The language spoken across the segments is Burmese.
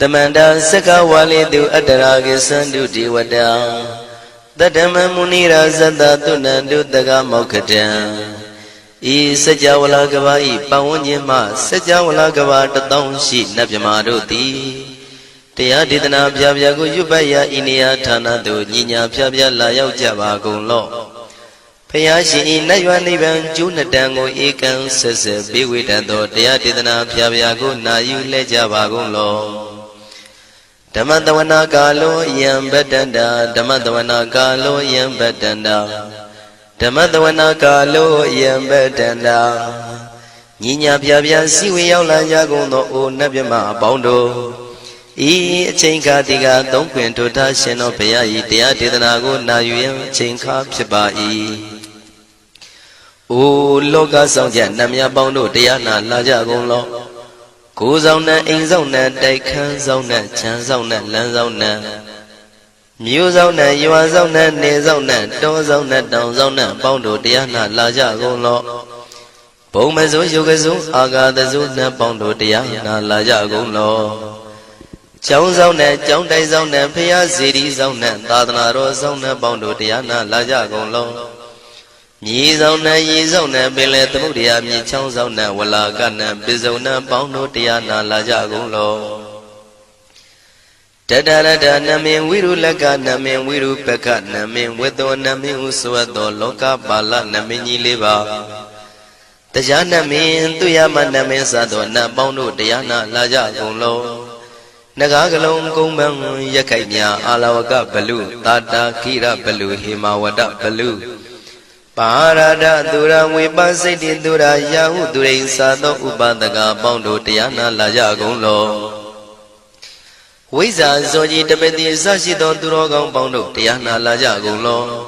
Tamanda Saka Wali do Adaragi Sandu Diwada Dadama Munira Zada Tunandu Daga Mokatan E Sajawala Gavai Pawanyama Sajawala Gava Tatonshi Nabyamaroti Tia Didana Pyago Yubaya Inia Tanado Nina Pyabya Layao Javagon Law Payashi Nayaniban Junadango Ekan Sese Biwitado Tia Didana Pyago Nayu Lejavagon Law Damadawana Galo Yam Bedanda Damadawana Galo Yam Bedanda Damadawana Galo Yam Bedanda Nina Pyabya Siwi Yaula Yagono O Nabyama Bondo E Chinka Diga Don't Quint to Tashin of Payai Tia Didanago Nayu Chinka Pibai O Loga Sonja Namya Bondo Diana Lajagon Law Kuzona Inzona Daikan Zona Chanzona Lanzona Muzona Yuazona Nezona Dozona Donzona Bondo Diana Lajagon Law Bomazo Yogazo Aga the Zuna Bondo Diana Lajagon Law Chonzona Chondai Zona Pia City Zona Tadana Zona Bondo Diana Lajagon Law Yizona Yizona Billet Mudia Mi Chonzona Wala Gana Bizona Bondo Diana Lajagon Law Tadara Namin Wiru Laga Namin Wiru Peka Namin Wedo Namin Uswado Loka Bala Namini Liva Tajana Min Tuyama Namin Sadona Bondo Diana Lajagon Law Nagagalong Kumbang Yakanya Alawaka Balu Tata Kira Balu Himawada Balu Parada Dura Wibasiti Dura Yahu Durin Sado Ubadaga Bondo Diana Lajagon Law Wiza Zoji Tabeti Sashido Durogon Bondo Diana Lajagon Law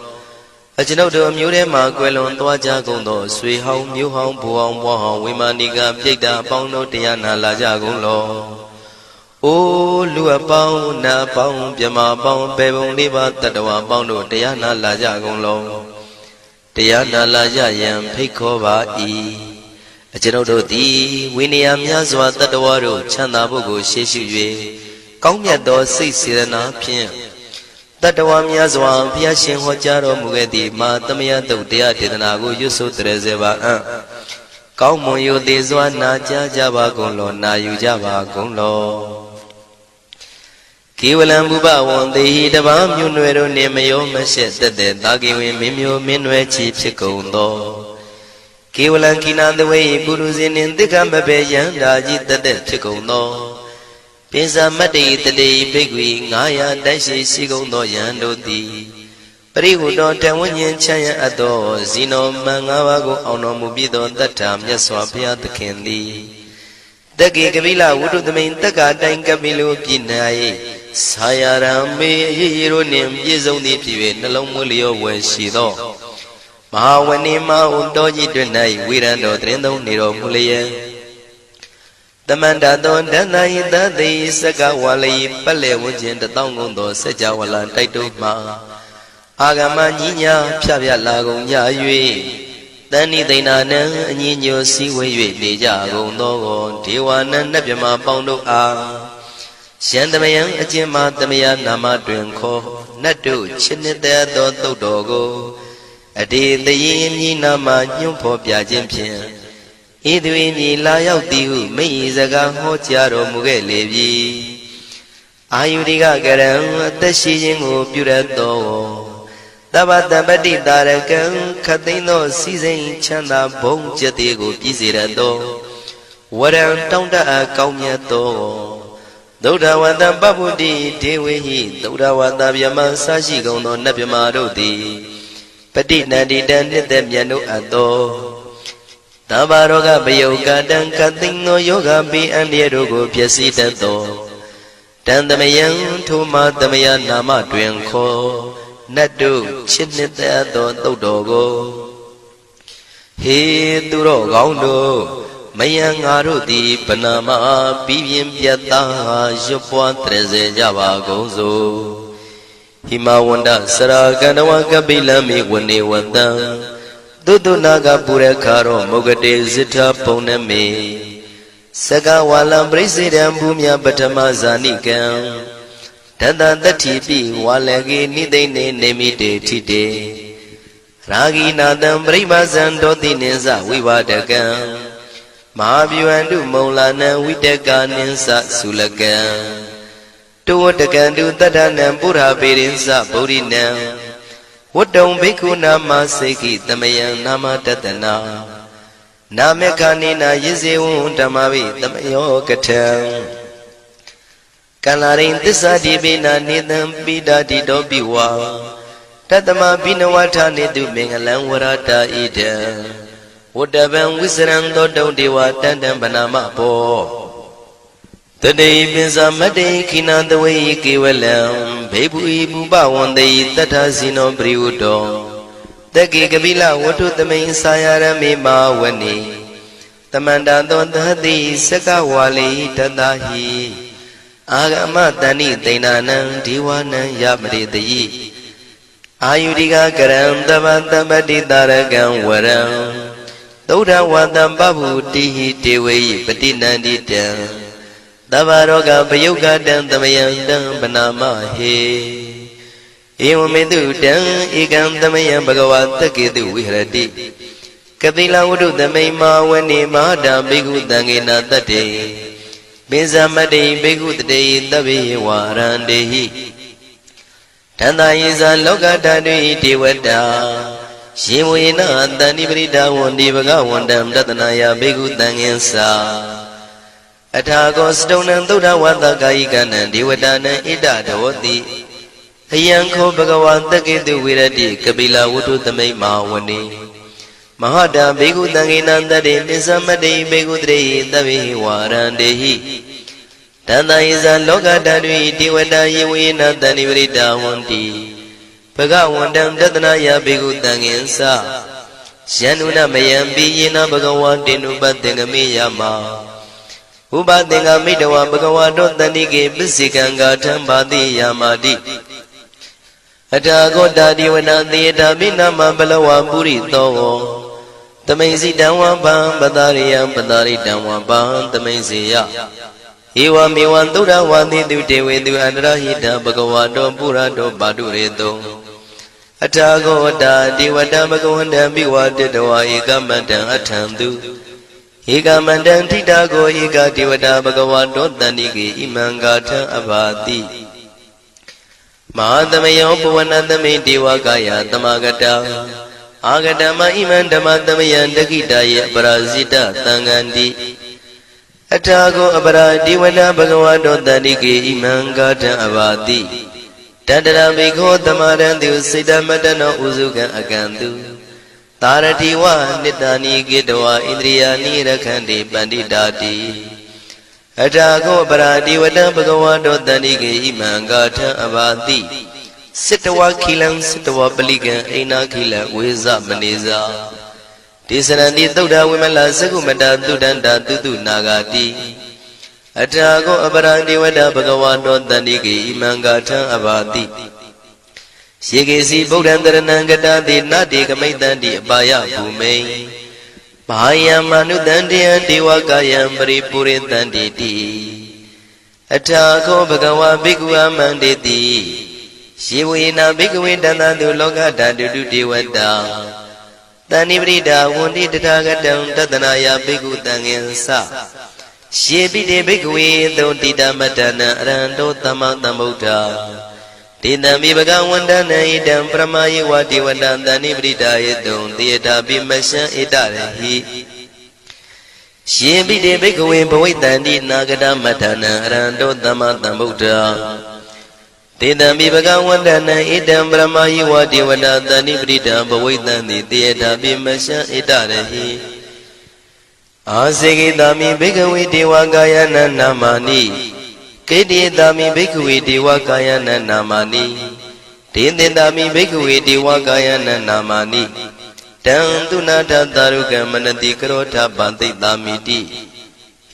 Ajinodo Murema Quelon Twajagon Do Sui Hong Mu Hong Puong Wahong Wimaniga Pita Bondo Diana Lajagon Law O Lua Pong Na Pong Pyama Pong Pebong Liba Tatawa Bondo Diana Lajagon Law Diana Lajayan Pikova E Ajinodo Di Winiam Yazwa Tatawaro Chanda Bogo Sheshu Kongyato Sisirana Pien Tatawam Yazwa Piashin Hojaro Mugedi Ma Tamiato Dia Tidanago Yusu Trezeva Kaumoyo Dizwa Naja Java Gonlo Na Yujava Gonlo Kiwalam Buba one day the Bam Yunero Nemayo Mashet the Dagi Mimio Minwe Chief Chicondo Kiwalan Kina the way Buruzin in the Gambabe Yandaji the Chicondo Pisa Mati the day Big Wing Naya Dashi Sigondo Yando di Perigo don't tell when you Chaya Ado Zino Mangawago Ono Mubido that time Yaswapia the candy The Gigavilla would do the main Tagata in Camilo Pinai Sayarame Yironim Yizoni Pive Nalomulio when she do Mahawanima Undoji Dunai Wirando Trendo Niro Mulia The Mandadon Danai Dadi Sakawali Pale Wujin the Tongundo Sajawala Taituma Agama Nina Pia Lago Yayui Dani Dinana Nino Siwe Deja Gondo Tiwana Nabima Bondo A Shandamayan Ajima Damaya Nama Drinko Nadu Chinita Do Dogo Adi the Yin Nama Nyumpo Piajimpian Idwini Layao Diu Meizaga Hotiaro Mugelevi Ayudiga Garam Tashijingo Purato Dabata Badi Darakan Katino Season Chanda Bong Jatigo Pizirado Waram Tonda Kaumiato Doda Wanda Babudi Dewi Doda Wanda Yama Sashi Gono Nabimarodi Padi Nadi Danit Yano Ado Tabaroga Bayoga Dan Katino Yoga Bi and Yerogo Piasita Do Dandamayan Tuma Damaya Nama Dwenko Nadu Chinita Do Dogo He Duro Gaundo Mayang Arudi Panama Bivim Piata Jopua Treze Java Gozo Himawanda Saraganawa Kabila Miwani Wanda Dudu Naga Purekaro Mogade Zita Poname Saka walam presidam bumya patama zanikam Tata tatipi walagi nidene nemite tite Ragi nadam pribazan doti ninsa vivadakam Mahabhyuandu maulana vidaka ninsa sulakam Tuwatakandu tadanam pura pirinsa purinam Wadam bhikkhu nama seki tamayam nama tatana Namekanina yizewun tamavi tamayo katam Kalarin tisa dibina nidam bidadi dobiwa Tatama binawata nidu mengalang warata ida Wadaban wisran dodong dewa tandam banama po Today binsa made kinandawai kiwalam Bebu ibu bawandai tata sino priudo Dagi kabila watu tamay sayara me mawani Tamanda don dhati saka wali tadahi Agama tani tainanang diwanang yamridayi Ayudika karam tabati daragam waram Dauda wadam babu dihi dewayi patinandita Davaroga payuga dan tamayandang banama he Ewamedu dang ikam tamayang bhagavata kedu vihrati Kapila udu tamay mawani mahada bhikkhu tangena tate Binsamade bhikkhu tate tabi warandehi Tanda isa loka tadui devata Shivuyena tani prita wandi bhagavandam tatanaya bhikkhu tangensa Athago stonam tuda wata kaikana devadana ida dhavati Ayanko bhagavata ketu virati kapila udu tamay mawani Mahada bhikkhu tangena tate nisamade bhikkhu tate tabi warandehi Tanda isa loka tadui devata yivuyena tani prita wandi Bhagavandam tatanaya bhikkhu tangensa Syanuna mayampi yena bhagavatinu patengami yama Upatenga midawa bhagavato tanike pisikanga thambati yamati Athago dadiwana theta minama balawa purito Tamaisi damwa pam padariyam padaritamwa pam tamaisiya Ewa mewan tura wandi dewedu andrahita bhagavato purato padureto Athago dadiwata bhagavanda biwadetawa ekamantang athantu Ekamantang titago eka devata bhagavato tanike imangatha abhati Mahadamayo puvanatame devakaya tamagata Agatama iman dhamatamayan dakitaya parasita tangandi Athago apara devata bhagavato tanike imangatha abhati Tadara bhikkho tamarantu siddhamatano usukan akantu Taratiwa nitani gidwa indriyani rakhandi panditati Athago paradivata bhagavato tanike imangatha abhati Sittawa khilam sittawa palikan aina khila veza maneza Tisaranti tauda vimala sakumata tudanta tutu nagati Athago paradivata bhagavato tanike imangatha abhati Shekesi Bodhandaranangata Nati Kamaitanti Abaya Bhume Mahaya Manudantiya Devakayam Paripuritanti Athago Bhagava Bhikkhu Amanditi Shivuyena Bhikkhu Dantantu Lokata Dudu Devata Tani Vrita Wundi Tathagatam Tatanaya Bhikkhu Tangensa Shepite Bhikkhu Dhontita Matana Aranto Tamatambuddha Tinami bhagavandana idam pramayi vati vadantani vritayadum tiyata bimasya itarahi Shepite bhikkhuve bhavaitanti nagata matana aranto tamatambuddha Tinami bhagavandana idam pramayi vati vadantani vrita bhavaitanti tiyata bimasya itarahi Asekitami bhikkhuve devakayana namani Kediyatami bhikkhuve devakayana namani Tindendami bhikkhuve devakayana namani Tantunata taruka manati karota bantitamiti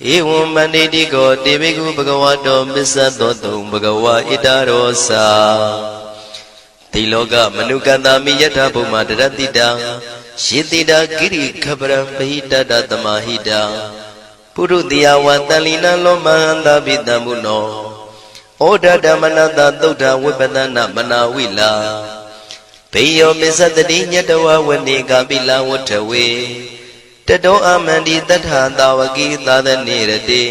Evam banditi ko devekhu bhagavato bisadoto bhagava itarosa Tiloka manukatami yatha bhuma daratita Shitida giri khabram bahita datamahita ပုရုတိယဝတန်လီနလောမဟန္တာပိတံမုနောဩဒဓမ္မနတသုဒ္ဓဝိပဒနာမနာဝိလာဘေယောပစ္စတတိညတဝဝနေကပိလဝထဝေတတောအမန္တိတထသာဝကိသာသနေရတိ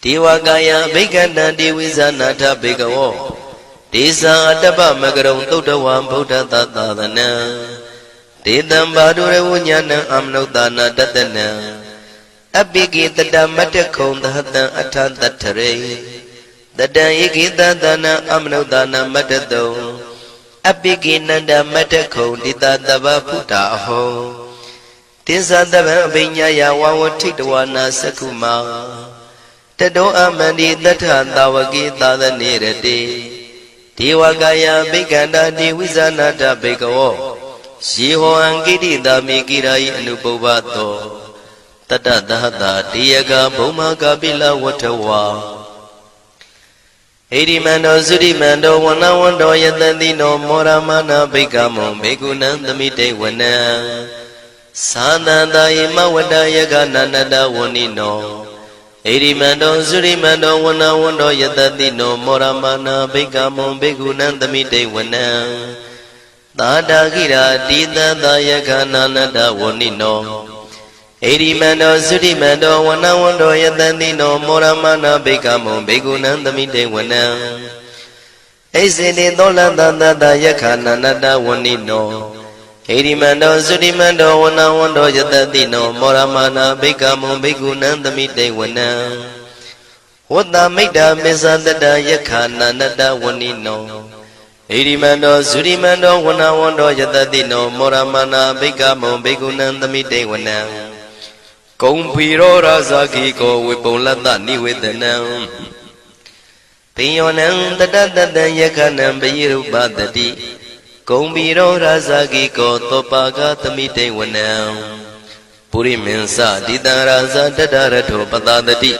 ဒေဝကာယဘိက္ခန္တတိဝိဇာနာထဘေကဝောဒေဇာအတ္တပမကရုံသုဒ္ဓဝံဗုဒ္ဓသာသနံဒေတံဘာဒုရဝဉာဏံအမနုဿာနာတတနံအပိကိတတမတ္တခုံသဟတံအထတထရေတတံဧကိတသနံအမနုဿာနာမတ္တတုံအပိကိနန္ဒမတ္တခုံတိတတဗ္ဗဖုတာအဟောတိသတဗံအဘိညာယဝဝထိတဝနာသက္ခုမာတတောအမန္တိတထသာဝကိသာသနေရတိဒေဝကာယဘိက္ခန္တာတိဝိဇာနာတဘေကဝောယေဟောံကိတိတာမိကိရာယအနုပုဗ္ဗတောတတသဟတာတေယကဘုံမကပိလဝထဝါဣရိမန္တောသုရိမန္တောဝနဝန္တောယတတိနောမောရမနာဘိက္ခမောဘေကုဏံသမိတေဝနံသာသန္တာယမဝတ္တယကနန္တဝဏိနောဣရိမန္တောသုရိမန္တောဝနဝန္တောယတတိနောမောရမနာဘိက္ခမောဘေကုဏံသမိတေဝနံသာတာခိရာတိတသာယကနန္တဝဏိနောဣရိမန္တောသုရိမန္တောဝနဝန္တောယတတိနောမောရမနာဘိက္ခမောဘေကုဏံသမိတေဝနံဣစေတိသောလတသတယခနန္တဝဏိနောဣရိမန္တောသုရိမန္တောဝနဝန္တောယတတိနောမောရမနာဘိက္ခမောဘေကုဏံသမိတေဝနံဝတ္တမိတ္တမစ္ဆတတယခနန္တဝဏိနောဣရိမန္တောသုရိမန္တောဝနဝန္တောယတတိနောမောရမနာဘိက္ခမောဘေကုဏံသမိတေဝနံကုံဖီရောရာဇာခိကောဝေပုံလတ္တနိဝေဒနံပိယောနံတတတတံယခနံပိရုပတတိကုံဖီရောရာဇာခိကောသောပါကသမိတေဝနံပုရိမင်းစတိတံရာဇာတတရထောပတတတိ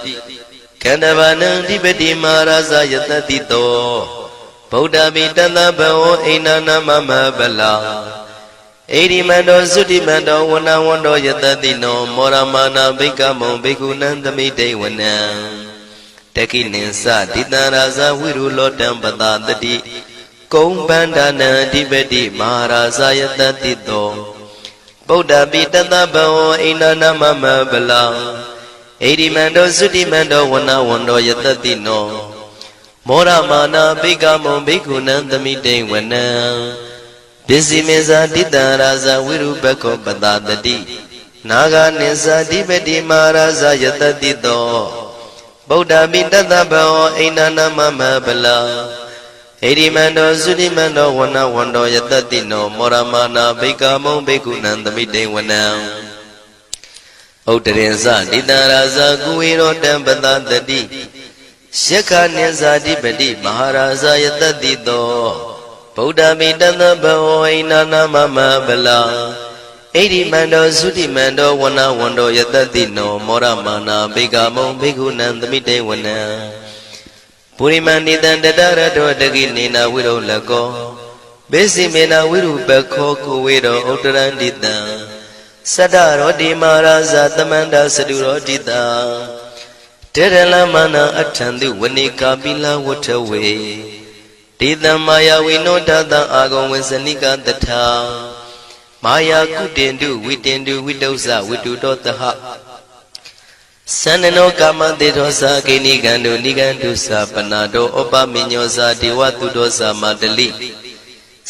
ခန္ဓဘာနံဓိပတိမာရာဇာယတတိတောဗုဒ္ဓမိတတဘောအိဏနာမမဗလာဣရိမန္တောသုတိမန္တောဝနဝန္တောယတတိနောမောရမနာဘိက္ခမောဘေကုဏံသမိတေဝနံတခိနိသတိတံရာဇဝိရုလောတံပတတတိကုံပန္ဒနာအဓိပတိမဟာရာဇယတတိတောဗုဒ္ဓပိတတဘောအိဏနာမမဗလာဣရိမန္တောသုတိမန္တောဝနဝန္တောယတတိနောမောရမနာဘိက္ခမောဘေကုဏံသမိတေဝနံပစ္စည်းမေဇာတိတံရာဇဝိရုပခောပတတတိနာဂနိသတိပတိမာရာဇယတတိတောဗုဒ္ဓပိတတဘောအိဏနာမမဗလာဣရိမန္တောသုတိမန္တောဝနဝန္တောယတတိနောမောရမနာဘိက္ခမောဘေကုဏံသမိတေဝနံဥဒ္ဒရေဇတိတံရာဇကုဝေရောတံပတတတိယက္ခနိသတိပတိမဟာရာဇယတတိတောဗုဒ္ဓမိတတဘောဣဏနာမမဗလာဣရိမန္တောသုတိမန္တောဝနဝန္တောယတတိနောမောရမနာဘိက္ခမောဘေကုဏံသမိတေဝနံပုရိမဏိတံတတရတောတကိနေနာဝိရောလကောဘေစီမေနာဝိရုပခောကိုဝေရောဥတ္တရန္တိတံသတ္တရောတိမာရာဇသမန္တာစတုရောတိတံတေရလမနာအထံတုဝနေကာပိလဝထဝေဒေသမာယဝိနောတတအာဂုံဝေစနိကတထာမာယာကုတင်တုဝိတင်တုဝိတုဇဝိတုတောတဟသန္နနောကာမတေသောသာကိနိကံတုနိကံတုသာပနာတောဩပမိညောသာဒေဝတုတောသာမတလိ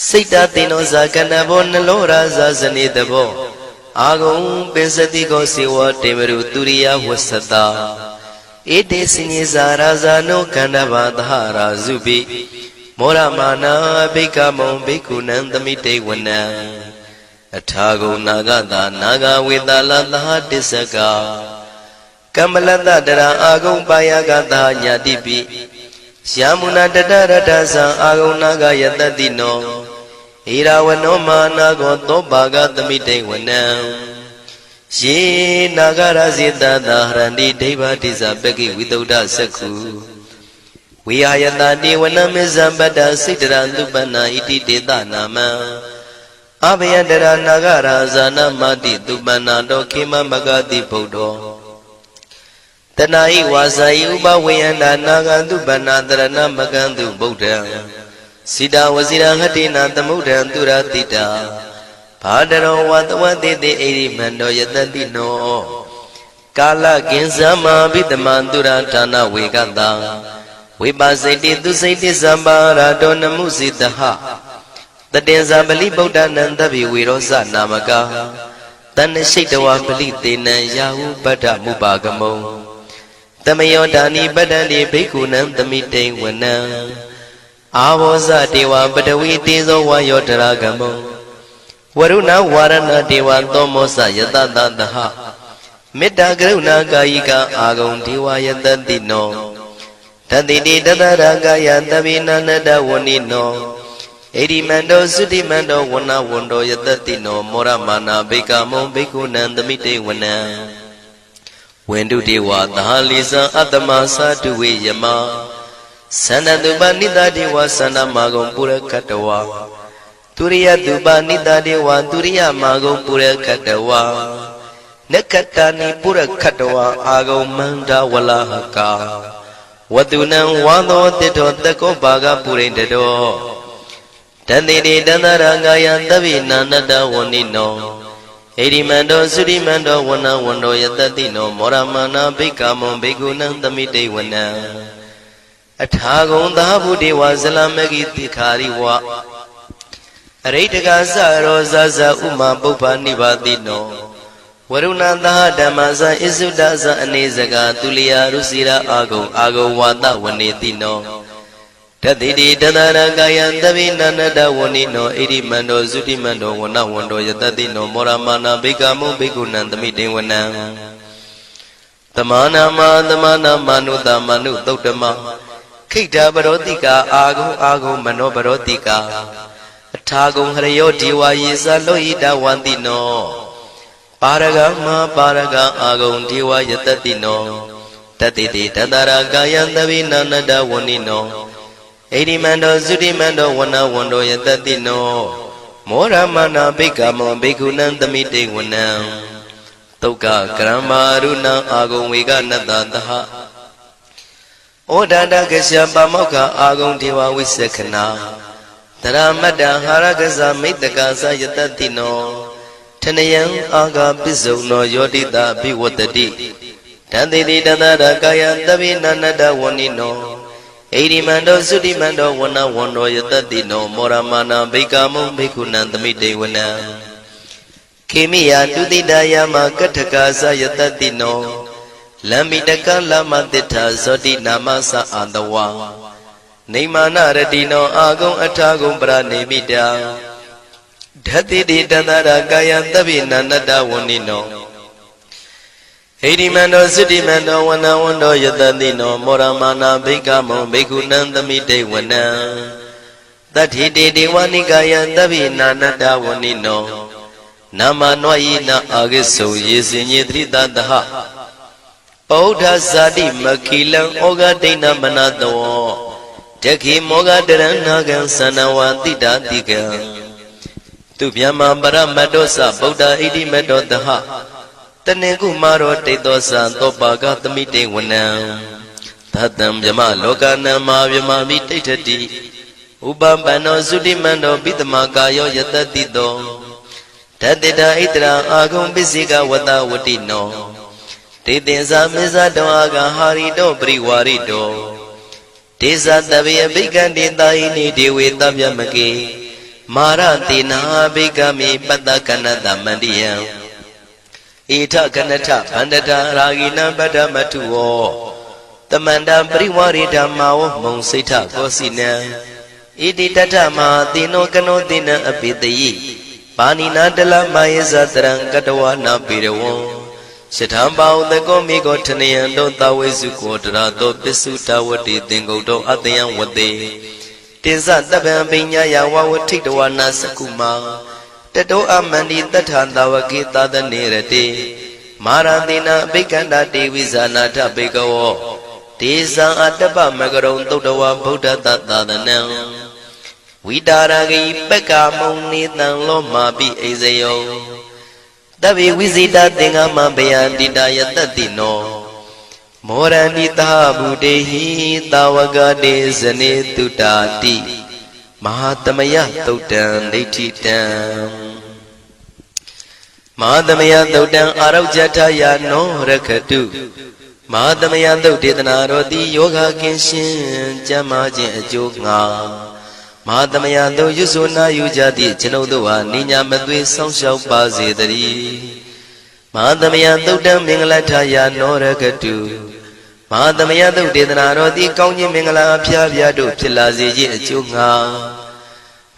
စိတ်တသေနောသာကဏဘောနလောရာဇဇနေတဘောအာဂုံပင်စတိကောစေဝတေမရုသူရိယဝဆတာဧတေစညေဇာရာဇာနောကန္တဘာသဟရာဇုပိမောရမနာဘိက္ခမောဘိက္ခုနံသမိတေဝနံအထာဂုဏနာဂတာနာဂဝေတလသဟတစ္စကကမ္မလတတရာအာဂုံပါယကတာညာတိပိယာမုနာတတရတသံအာဂုံနာဂယတတိနောဣရာဝနောမာနာကောသောပါကသမိတေဝနံယေနာဂရဇေတသာဟရန္တိဒိဗ္ဗတိဇပကိဝိသုဒ္ဓသက္ခုဝိဟာယတတိဝနမေဇံပတ္တစိတ္တရံသူပ္ပနာဣတိတေတနာမံအဘယတရနာဂရာဇာနမတိသူပ္ပနာတောခေမမဂတိဗုဒ္ဓော တဏှာဤဝါစာဤဥပဝေယန္တာနာဂန္တုပဏတရဏမကံတုဗုဒ္ဓံစိတာဝစီရဟတိနာသမုဒ္ဒံသူရတိတာဘာတရောဝတဝတိတိဣရိမန္တောယတတိနောကာလကင်ဇမဘိတမံသူရဌာနဝေကတံဝိပါစိတိသူစိတိသမ္ပါရာတောနမှုစိတဟတတေဇာပလိဗုဒ္ဓနံတဗ္ဗေဝေရောဇနာမကာတဏ္ဏရှိတဝပလိတေနံယာဟုပတ္ထမုပါကမုံတမယောဒါနိပတ္တန္တိဘိက္ခုနံသမိတိဝနံအာဘောဇတေဝပတဝီတေဇောဝါယောတရာကမုံဝရုဏဝါရဏတေဝသောမောစယတတတဟမေတ္တာကရုဏာကာယိကအာဂုံဒေဝယတတိနောတတိတိတတရာကာယတဗိနာနတဝဏိနောဣရိမန္တောသုတိမန္တောဝဏဝန္တောယတတိနောမောရမာနာဘိကမုံဘိက္ခုနံသမိတေဝနံဝန္တုတေဝသဟလိသံအတ္တမသာတုဝေယမသန္တတုပနိတတေဝသန္တမာဂုံပုရခတဝါသူရိယတုပနိတတေဝသူရိယမာဂုံပုရခတဝါနကတနိပုရခတဝါအာဂုံမန္တဝလဟကာဝတုနံဝါသောတိတောတကောဘာဂပုရိတတောတန္တိတိတန္တရာဂာယသဗ္ဗိနာနတဝဏိနောဣရိမန္တောသုရိမန္တောဝဏဝန္တောယတတိနောမောရမာနာဘိက္ခမုံဘိက္ခုနံသမိတေဝနံအထာဂုံသာဘုဒေဝဇလမဂိတိခာရိဝအရိတကသရောဇဇဥမာပုပ္ပနိဗ္ဗာတိနောဝရုဏသာဓမ္မဇဣစုဒဇအနေစကာသူလျာရုစီရာအာဂုံဝါတဝနေတိနောတတိတိတတရကာယံသဗိနန္တဝဏိနောဣရိမန္တောသုတိမန္တောဝဏဝန္တောယတတိနောမောရမာနာဘိက္ခမုံဘိက္ခုနံသမိတေဝနံသမာနာမနုတမနုသုတ်တမခိတ္တပရောတိကာအာဂုံမနောပရောတိကာအထာဂုံဟရယောဒီဝါယေသလောဟိတဝန္တိနောပါရဂမပါရဂအာဂုံဒီဝါယတတိနောတတိတိတတရာကာယံသဗိနာနတဝဏိနောဣရိမန္တောသုတိမန္တောဝဏဝန္တောယတတိနောမောရမနာဘိက္ခမောဘိက္ခုနံသမိတေဝနံသုက္ကကရမရုဏအာဂုံဝေကနတသဟဩဒန္တကရှပမောက္ခအာဂုံဒေဝဝိသခနာတရမတ္တဟာရကဇမိတ္တကာသယတတိနောထနယံအာဂပစ္စုံနောယောတိတဘိဝတ္တိတန္တိတိတတရကာယသဗ္ဗိနန္တဝဏိနောဣရိမန္တောသုတိမန္တောဝဏဝန္တောယတတိနောမောရမာနာဘိက္ခမုံဘိက္ခုနံသမိတေဝနံခေမိယတုတိတယမကထကာသယတတိနောလမ္မိတကလမတိထာဇောတိနာမသအာတဝါနေမာနရတိနောအာဂုံအထာဂုံပရနေမိတာဓတိတိတန္တရာကာယံသဗ္ဗိနန္တဝဏိနောဣရိမန္တောသုတိမန္တောဝဏဝန္တောယတတိနောမောရမာနာဘိက္ခမုံဘိက္ခုနံသမိတေဝနံတတ္ထိတေဒေဝနိကာယံသဗ္ဗိနာနတဝဏိနောနာမနွာယိနအာဂိစုယေစင်ညေတိတတဟပောဓဇာတိမခိလံဩဃဒိဏမနတောတခိမောဃတရဏဂံသနဝတိတာတိကံသူဗျမပရမတ္တောသဗုဒ္ဓဣတိမတ္တောတဟတနေကုမာရောတိတောသံသောပါကသမိတေဝနံသတံဗျမလောကနံမာဗျမမိတိဋ္ဌတိဥပပန္နောသုတိမန္တောပိတမကာယောယတတိတောတတေတာဣတရာအာဂုံပစ္စိကဝတဝတိနောတေတင်္ဇာမေဇတောအာဂဟာရိတောပရိဝါရိတောဒေသတဗေအဘိကံတေတာဟိနိဒေဝေတဗျမကေမာရတေနာဘိကမိပတ္တကနတမန္တိယံဣထကနထဗန္တတာရာဂိနံပတ္တမထုဝောတမန္တပရိဝါရိဓမ္မာဝမုံစိဋ္ဌကောစီနံဣတိတထမဟာတိနောကနောတိနံအပိတယိပါဏိနာတလမယေဇတရံကတဝနာပိရဝံရှထံပါဥတကောမိကောထနယံတောတဝေစုကောတရာတောပစ္စုတဝတိသင်္ကုတ်တောအတယံဝတေတေဇတပံပညာယဝဝထိတဝနာစကုမာတတောအမန္တိတထံတဝကေသာသနေရတေမာရတိနာအဘိကန္တာတေဝိဇာနာထဘေကဝောဒေဇံအတ္တပမကရုံသုတ္တဝဗုဒ္ဓတသာသနံဝိတာရဂိပက္ခမုံနေတံလောမာပိအိဇယောတဗ္ဗေဝိဇိတသင်္ဃမဘယန္တိတာယတတိနော မောရဏိတာဗုတေဟိတာဝကတေဇနေတုတာတိမဟာသမယသုတ်တံဒိဋ္ဌိတံမဟာသမယသုတ်တံအာရုဇ္ဇထယာနောရခတုမဟာသမယသုတ်ဒေသနာတော်သည်ယောဂကင်းရှင်းကျမ်းမာခြင်းအကျိုးငါမဟာသမယသုတ်ရွဆိုနာယူကြသည့်ကျွန်ုပ်တို့ဟာနိညာမသွေဆောင်းလျှောက်ပါစေတည်းမဟာသမယသုတ်တံမင်္ဂလထယာနောရခတုမဟာသမယသုတ်ဒေသနာတော်သည်ကောင်းခြင်းမင်္ဂလာအဖျားဖျားတို့ဖြစ်လာစေခြင်းအကျိုးငါ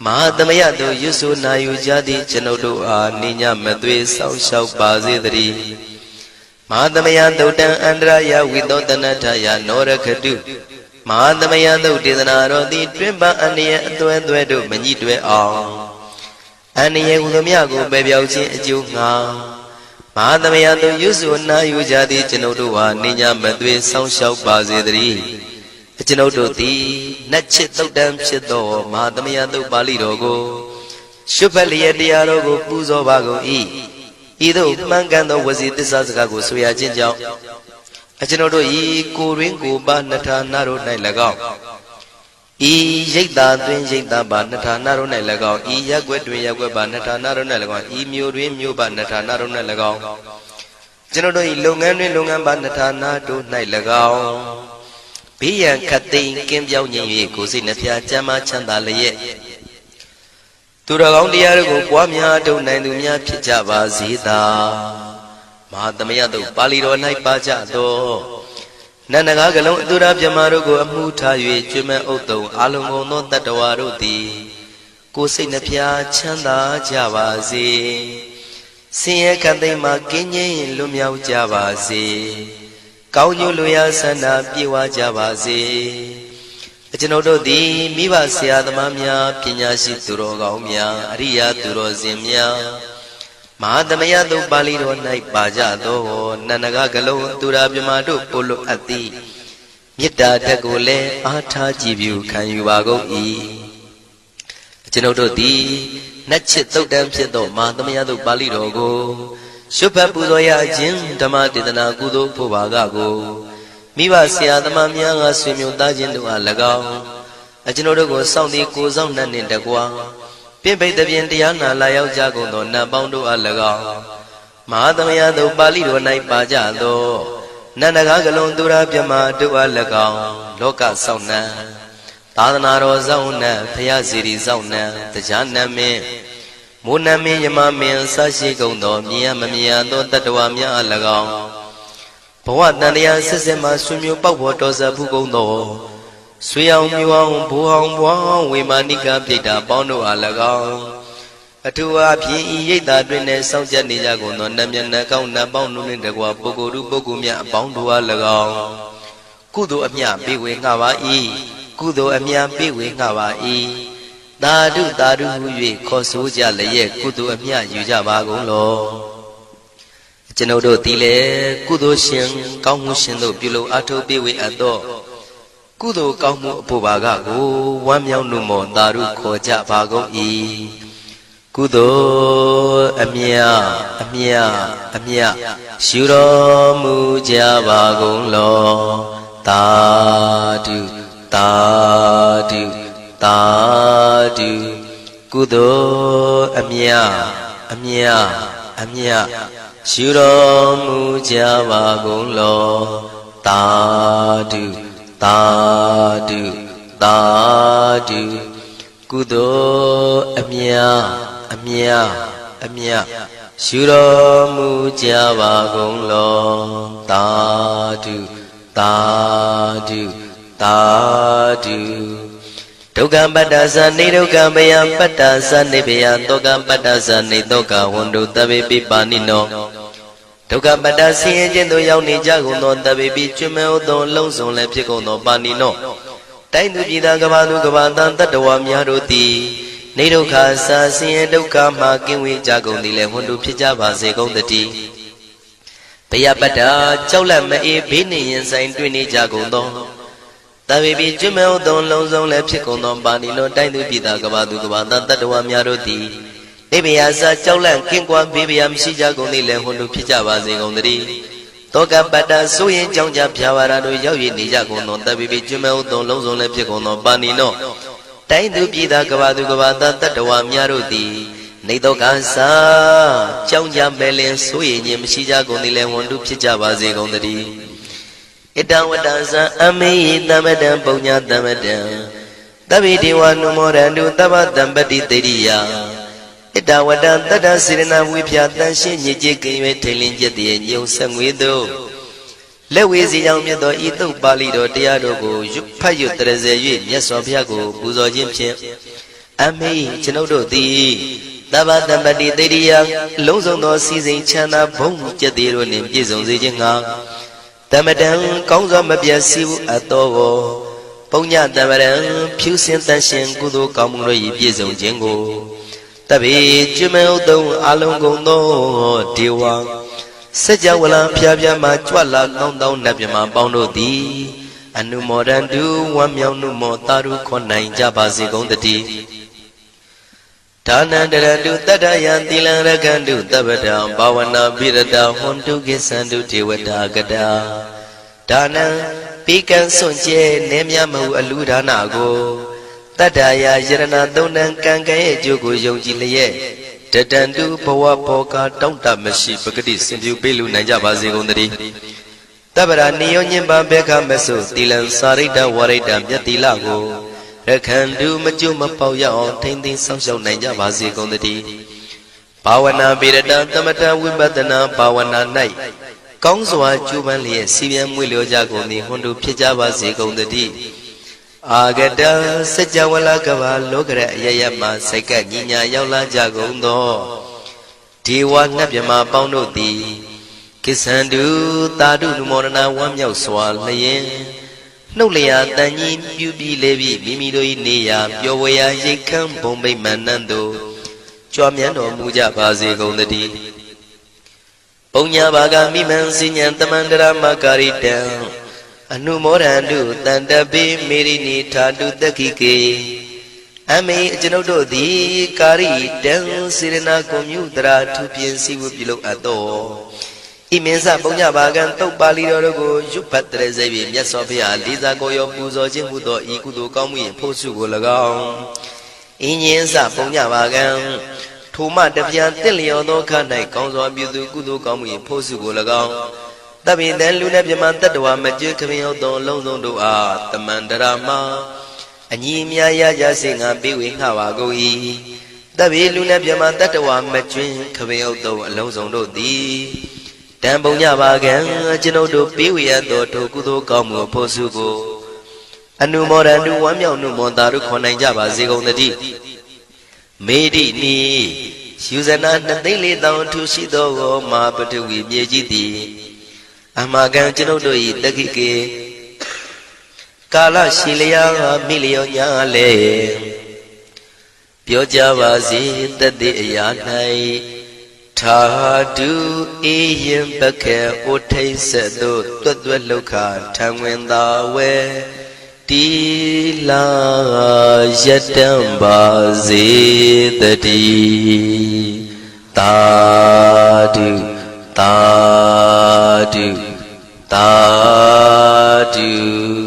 မဟာသမယသုတ်ရွဆိုနာယူကြသည့်ကျွန်ုပ်တို့အားနိညာမသွေဆောင်းလျှောက်ပါစေတည်းမဟာသမယသုတ်တံအန္တရာယဝိသောတနထယာနောရခတုမဟာသမယသုတ်ဒေသနာတော်သည်တွင်ပန်းအန္တရာယ်အသွဲသွဲတို့မညှိတွဲအောင်အန္တရာယ်ဟူသည်မြကိုပယ်ပြောက်ခြင်းအကျိုးငါမဟာသမယသုတ်ရွဆိုနာယူကြသည့်ကျွန်ုပ်တို့ဟာနိညာမသွေဆောင်းလျှောက်ပါစေတည်းကျွန်ုပ်တို့သည်နတ်ချစ်သုတ်တံဖြစ်သောမဟာသမယသုတ်ပါဠိတော်ကိုရှုဖတ်လျက်တရားတော်ကိုပူဇော်ပါကုန်၏ဤသို့မှန်ကန်သောဝစီသစ္စာစကားကိုဆိုရခြင်းကြောင့်ကျွန်ုပ်တို့ဤကိုရင်းကိုပါနှထာနာတို့၌၎င်းဤရိတ်တာတွင်ရိတ်တာပါနှထာနာတို့၌၎င်းဤရက်ွက်တွင်ရက်ွက်ပါနှထာနာတို့၌၎င်းဤမျိုးတွင်မျိုးပါနှထာနာတို့၌၎င်းကျွန်ုပ်တို့ဤလုပ်ငန်းတွင်လုပ်ငန်းပါနှထာနာတို့၌၎င်းဘေးရန်ခတ်သိမ်းကင်းပြောင်းခြင်း၍ကိုယ်စိတ်နှဖျားကျမ်းမာချမ်းသာလျက်သူတော်ကောင်းတရားတို့ကိုပွားများထုတ်နိုင်သူများဖြစ်ကြပါစေသာမဟာသမယသုတ်ပါဠိတော်၌ပါကြသောနန္ဒကားကလုံးအတုရပြမတို့ကိုအမှုထား၍ကျွမ်းမဲ့ဥတုံအာလုံကုန်သောတတ္တဝါတို့သည်ကိုယ်စိတ်နှဖျားချမ်းသာကြပါစေဆင်းရဲခတ်သိမ်းမှကင်းငြိမ်းလွတ်မြောက်ကြပါစေကောင်းကျိုးလူရဆန္ဒပြေဝကြပါစေကျွန်ုပ်တို့သည်မိဘဆရာသမားများပညာရှိသူတော်ကောင်းများအရိယာသူတော်စင်များမဟာသမယသုတ်ပါဠိတော်၌ပါကြသောနန္ဒကကလုံးသူရာပြမတို့ပို့လို့အပ်သည်မေတ္တာဓာတ်ကိုလည်းအားထားကြည်ပြုခံယူပါကုန်၏ကျွန်ုပ်တို့သည်နတ်ချစ်သုတ်တံဖြစ်သောမဟာသမယသုတ်ပါဠိတော်ကိုရှုဖတ်ပူဇော်ရခြင်းဓမ္မဒေသနာကုသိုလ်ဖို့ပါကကိုမိဘဆရာသမားများကဆွေမျိုးသားချင်းတို့အား၎င်းကျွန်ုပ်တို့ကိုစောင့်တည်ကိုစောင့်နှံ့နှင့်တကွာပြပိတ်တပြင်တရားနာလာရောက်ကြကုန်သောနတ်ပေါင်းတို့အား၎င်းမဟာသမယသုတ်ပါဠိတော်၌ပါကြသောနန္ဒကားကလုံးသူရာပြမတို့အား၎င်းလောကစောင့်နှံသာသနာတော်စောင့်နှံဖရာစီရီစောင့်နှံတရားနတ်မင်းမိုးနမင်းယမမင်းဆရှိကုန်သောမြင်ရမမြင်ရသောတတ္တဝါများအား၎င်းဘဝတန်တရားဆက်ဆက်မှဆွေမျိုးပေါက်ပေါ်တော်ဆက်ဖူးကုန်သောဆွေအောင်မျိုးအောင်ဘိုးအောင်ဘွားအောင်ဝေမာနိကပြိတ္တာပေါင်းတို့အား၎င်းအထူးအားဖြင့်ဤရိတ်တာတွင်နဲ့စောင့်ကြနေကြကုန်သောနတ်မြတ်နတ်ကောင်းနတ်ပေါင်းတို့နှင့်တကွာပုဂ္ဂိုလ်တို့ပုဂ္ဂိုလ်များအပေါင်းတို့အား၎င်းကုသိုလ်အမြပေးဝေငှပါ၏ကုသိုလ်အမြပေးဝေငှပါ၏သာဓုသာဓုဟု၍ခေါ်ဆိုကြလျက်ကုသိုလ်အမြယူကြပါကုန်လောကျွန်ုပ်တို့သည်လည်းကုသိုလ်ရှင်ကောင်းမှုရှင်တို့ပြုလုပ်အားထုတ်ပေးဝေအပ်သောကုသိုလ်ကောင်းမှုအဖို့ပါကကိုဝမ်းမြောက်နှုမောသာဓုခေါ်ကြပါကုန်၏ကုသိုလ်အမြအမြအမြရှုတော်မူကြပါကုန်လောသာဓုသာဓုသာဓုကုသိုလ်အမြအမြအမြရှုတော်မူကြပါကုန်လောသာဓုသာဓုသာဓုကုသိုလ်အမြအမြအမြရှုတော်မူကြပါကုန်လောသာဓုသာဓုသာဓုဒုက္ခပတ္တသနေဒုက္ခမယပတ္တသနေဘယတောကပတ္တသနေတောကဝန္တုတဗေပိပါဏိနောဒုက္ခပတ္တဆင်းရဲခြင်းသို့ရောက်နေကြကုန်သောတဗေပိကျွမ်းမဲ့သောလုံးစုံလည်းဖြစ်ကုန်သောပါဏိနောတိုင်းသူပြည်သားကဘာသူကဘာတန်တတ္တဝါများတို့သည်နေဒုက္ခစာဆင်းရဲဒုက္ခမှကင်းဝေးကြကုန်သည်လည်းဝန္တုဖြစ်ကြပါစေကုန်တည်းဘယပတ္တကြောက်လန့်မအေးဘေးနှင့်ရင်ဆိုင်တွေ့နေကြကုန်သောတဗေပိကျွမ်းမဲ့သောလုံးစုံလည်းဖြစ်ကုန်သောပါဏိနောတိုင်းသူပြည်သားကဘာသူကဘာတန်တတ္တဝါများတို့သည်နေဘယစာကြောက်လန့်ကင်းကွာဘေးဘယမရှိကြကုန်သည်လည်းဝန္တုဖြစ်ကြပါစေကုန်တည်း တောကပတ္တဆိုရင်ကြောင့်ကြဖြာဝါရတို့ရောက်ရည်နေကြကုန်သောတပိပိကျွမဲဥသုံးလုံးစုံလည်းဖြစ်ကုန်သောပါဏိနောတိုင်းသူပြည်သားကဘာသူကဘာသားတတ္တဝါများတို့သည်နေတော့ကစားကြောင့်ကြမဲ့လင်ဆိုရင်ခြင်းမရှိကြကုန်သည်လည်းဝန်တုဖြစ်ကြပါစေကုန်သတည်းဣတံဝတ္တဇံအမေယတမတံပုံညာတမတံတပိတိဝနုမောရန္တုတပ္ပတံပတိတေရိယဣတဝတ္တတတ္တစေရနာဝိဖြာတန်ရှင်းညစ်ကြေးကင်း၍ထိန်လင်းကျက်တည်းညုံဆက်ငွေတို့လက်ဝေစီကြောင့်မြတ်သောဤသုတ်ပါဠိတော်တရားတော်ကိုဖတ်ရွတ်တရစေ၍မြတ်စွာဘုရားကိုပူဇော်ခြင်းဖြင့်အမေကျွန်ုပ်တို့သည်တပ္ပတံပတိတေရိယလုံးစုံသောစီစဉ်ချမ်းသာဘုံကျက်သေးတို့နှင့်ပြည့်စုံစေခြင်းငှာတမတံကောင်းစွာမပြတ်စီဘူးအပ်သောပုံညတမရံဖြူစင်တန်ရှင်ကုသိုလ်ကောင်းမှုတို့၏ပြည့်စုံခြင်းကိုတပိကျွမဲဥသုံးအလုံးကုန်သောဒေဝစัจ java လံဖျားဖျားမှကြွလာကောင်းသောနတ်မြမပေါင်းတို့သည်အနုမောဒန္တုဝမ်းမြောက်နှုမောတာရုခွန်နိုင်ကြပါစေကုန်တည်းဒါနန္တရတုတတ္တယံသီလံရကန္တုတပ္ပတံဘာဝနာပိရတဟွန်တုကိသန္တုဒေဝတာကတာဒါနံပိကံစွန့်ကျဲနေမြမဟုအလူဒါနကိုတတ္တယာယရဏသုံးတန်ကံကံရဲ့အကျိုးကိုယုံကြည်လျက်တတန္တုဘဝဘောကတောင့်တမရှိပဂတိစင်ပြုပေးလူနိုင်ကြပါစေကုန်သတည်းတပ္ပရာနိယောညင်ပါဘေခမဆုသီလံစာရိတ္တဝရိတ္တမြတ်တိလကိုရခန္တုမကျွမပေါရအောင်ထိမ့်သိမ်းဆောင်ရှောက်နိုင်ကြပါစေကုန်သတည်းဘာဝနာပိရတသမထဝိပဿနာဘာဝနာ၌ကောင်းစွာကျူးပန်းလျက်စီပြန်မွေလျောကြကုန်သည်ဟွန်တုဖြစ်ကြပါစေကုန်သတည်းအာဂတစัจ java လကဘာလောကရအယယမစိတ်ကညီညာရောက်လာကြကုန်သောဒေဝနတ်မြမပေါင်းတို့သည်ကိသန္တုတာတုနုမောဒနာဝမ်းမြောက်စွာလျင်နှုတ်လျာတန်ကြီးပြူပြီးလေပြီးမိမိတို့၏နေရာပျော်ဝေရာရိတ်ခမ်းဘုံမိတ်မန္နန်တို့ကြွမြန်းတော်မူကြပါစေကုန်သတည်းပုံညာဘာဂမိမံစဉ္ဉံတမန္တရမကာရိတံအနုမောဒန္တုတန္တပိမေရိနိထာတုတက္ခိကေအမေကျွန်ုပ်တို့သည်ကာရိတံစေရနာကွန်မြူတရာထူပြင်းစီဝပြုလုပ်အပ်သောဣမင်းစပုံညဘာကံတုတ်ပါဠိတော်တို့ကိုရွတ်ဖတ်တရစေပြီးမြတ်စွာဘုရားလေးစားကိုရောပူဇော်ခြင်းမှုသောဤကုသိုလ်ကောင်းမှု၏ဖို့စုကို၎င်းဣညင်းစပုံညဘာကံထိုမှတပြားတင့်လျော်သောခ၌ကောင်းစွာပြုသူကုသိုလ်ကောင်းမှု၏ဖို့စုကို၎င်းတပိတံလူနဲ့ပြမတတ္တဝါမကျွခမင်းဟုတ်သောအလုံးစုံတို့အားတမန္တရာမှာအညီအမြရကြစေငါပေးဝေငှပါကုန်၏တပိလူနဲ့ပြမတတ္တဝါမကျွခမင်းဟုတ်သောအလုံးစုံတို့သည်တံပုံညပါကံကျွန်ုပ်တို့ပေးဝေရသောထိုကုသိုလ်ကောင်းမှုဖို့စုကိုအနုမောဒန္တုဝမ်းမြောက်နှုမောတာတို့ခေါ်နိုင်ကြပါစေကုန်သတည်းမေတိနိယူဇနာ2,400,000ထူရှိသောမဟာပထဝီမြေကြီးသည်အမကံကျွန်ုပ်တို့၏တက္ခိကေကာလရှိလျာမိလျောညာလေပြောကြပါစေတသက်အရာ၌ထာတုအေယံပခေဩထိတ်ဆက်သို့တွတ်တွတ်လောက်ခထံဝင်သာဝဲတီလာယတံပါစေတည်းသာဓုသာဓုသာဓု